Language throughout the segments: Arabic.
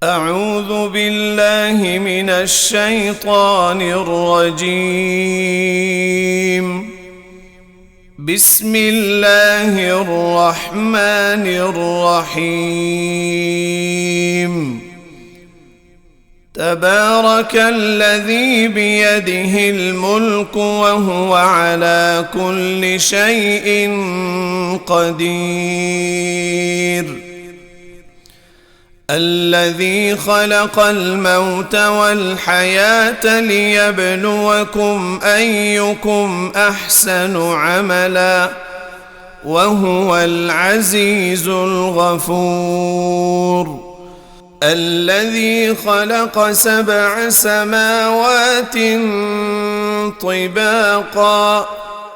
أعوذ بالله من الشيطان الرجيم. بسم الله الرحمن الرحيم. تبارك الذي بيده الملك وهو على كل شيء قدير. الذي خلق الموت والحياة ليبلوكم أيكم أحسن عملا وهو العزيز الغفور. الذي خلق 7 سماوات طباقا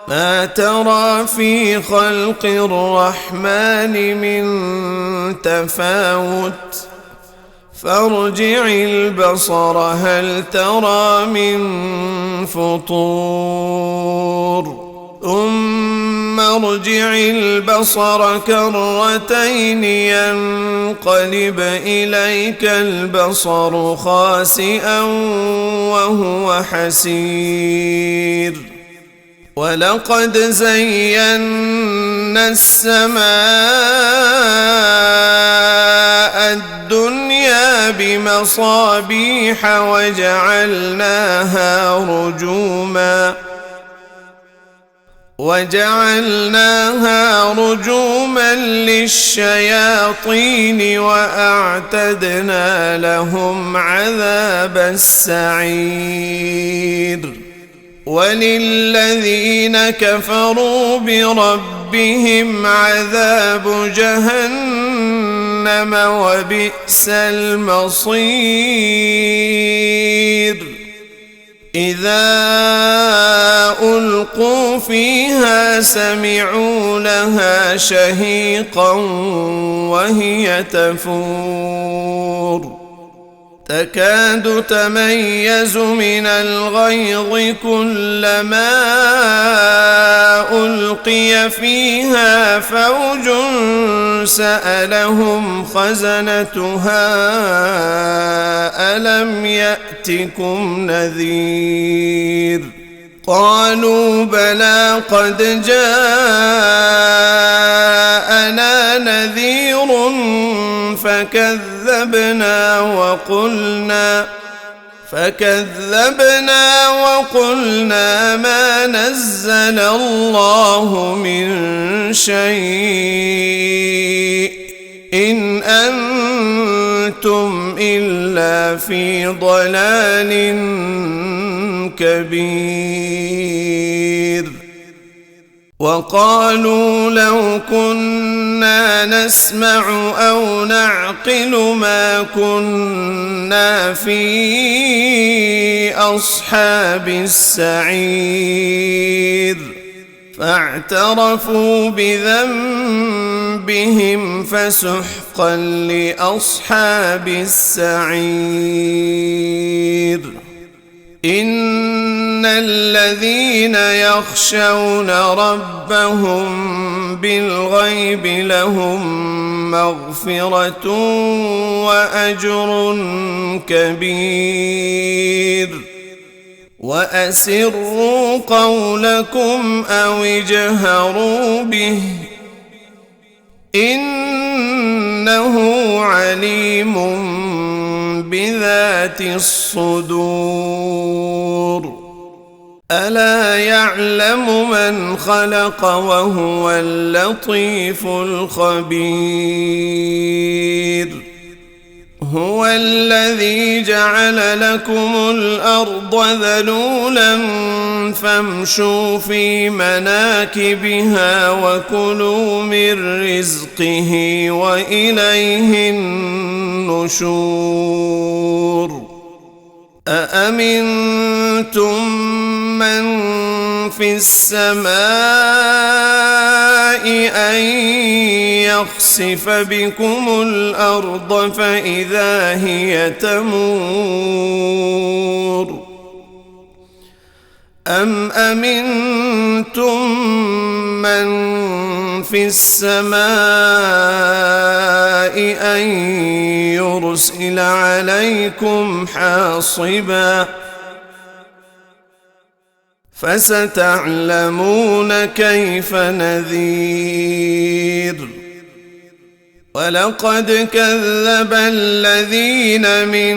ما ترى في خلق الرحمن من تفاوت فارجع البصر هل ترى من فطور ثم ارجع البصر كرتين ينقلب إليك البصر خاسئا وهو حسير. ولقد زينا السماء الدنيا بمصابيح وجعلناها رجوما للشياطين وأعتدنا لهم عذاب السعير. وللذين كفروا بربهم عذاب جهنم وبئس المصير. إذا ألقوا فيها سمعوا لها شهيقا وهي تفور تكاد تميز من الغيظ كلما ألقي فيها فوج سألهم خزنتها ألم يأتكم نذير قالوا بلى قد جاءنا نذير فكذبنا وقلنا ما نزل الله من شيء إن أنتم إلا في ضلال كبير. وقالوا لو كنا نسمع أو نعقل ما كنا في أصحاب السعير فاعترفوا بذنبهم فسحقا لأصحاب السعير. إن الذين يخشون ربهم بالغيب لهم مغفرة وأجر كبير. وأسروا قولكم أو اجهروا به إنه عليم بذات الصدور. ألا يعلم من خلق وهو اللطيف الخبير. هو الذي جعل لكم الأرض ذلولا فامشوا في مناكبها وكلوا من رزقه وإليه النشور. أأمنتم من في السماء أن يخسف بكم الأرض فإذا هي تمور أم أمنتم من في السماء أن يرسل عليكم حاصبا فستعلمون كيف نذير ولقد كذب الذين من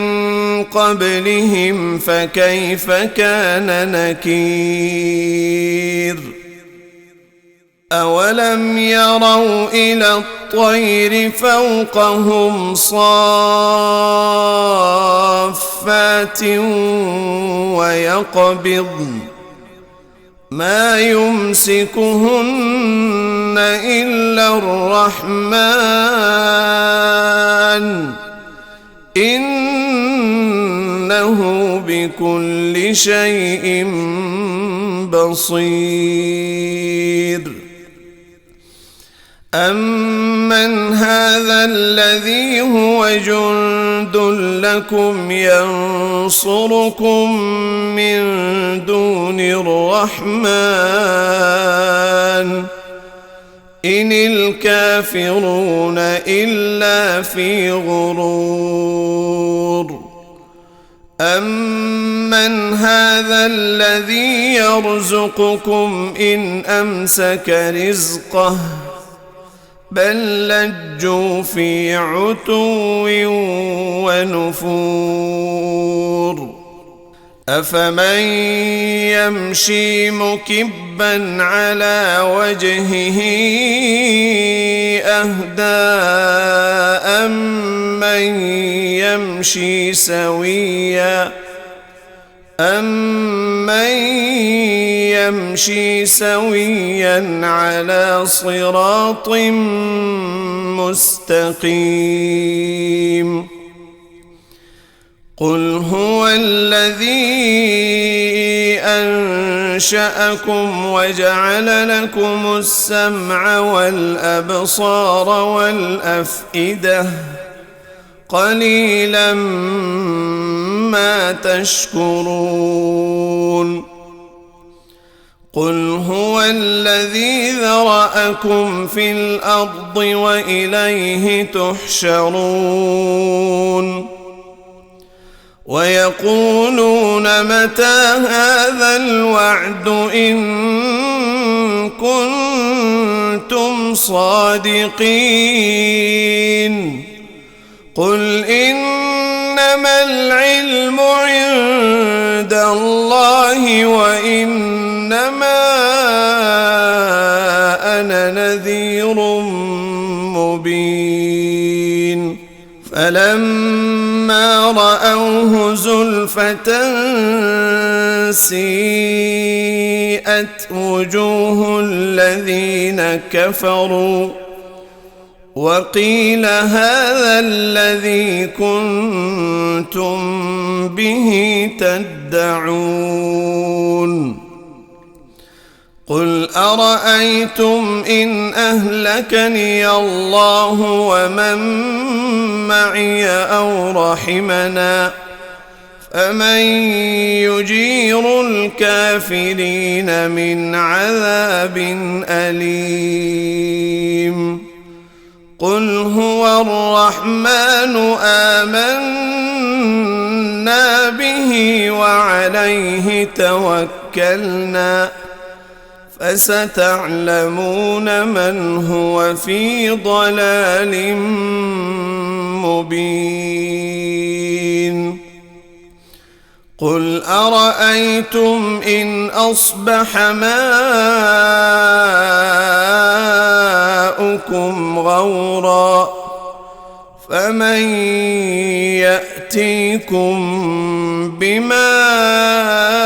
قبلهم فكيف كان نكير أولم يروا إلى الطير فوقهم صافات ويقبضن ما يمسكهن إلا الرحمن إنه بكل شيء بصير أمن هذا الذي هو جند لكم ينصركم من دون الرحمن إن الكافرون إلا في غرور أمن هذا الذي يرزقكم إن أمسك رزقه بل لجوا في عتو ونفور أفمن يمشي مكبا على وجهه أهدى أمن يمشي سويا على صراط مستقيم قل هو الذي أنشأكم وجعل لكم السمع والأبصار والأفئدة قليلا ما تشكرون قل هو الذي ذرأكم في الأرض وإليه تحشرون ويقولون متى هذا الوعد إن كنتم صادقين قل إنما العلم عند الله وإنما أنا نذير مبين فلما رأوه زلفة سيئت وجوه الذين كفروا وقيل هذا الذي كنتم به تدعون قل أرأيتم إن أهلكني الله ومن معي أو رحمنا فمن يجير الكافرين من عذاب أليم قل هو الرحمن آمنا به وعليه توكلنا فستعلمون من هو في ضلال مبين قل أرأيتم إن أصبح ماؤكم غورا فمن يأتيكم بماء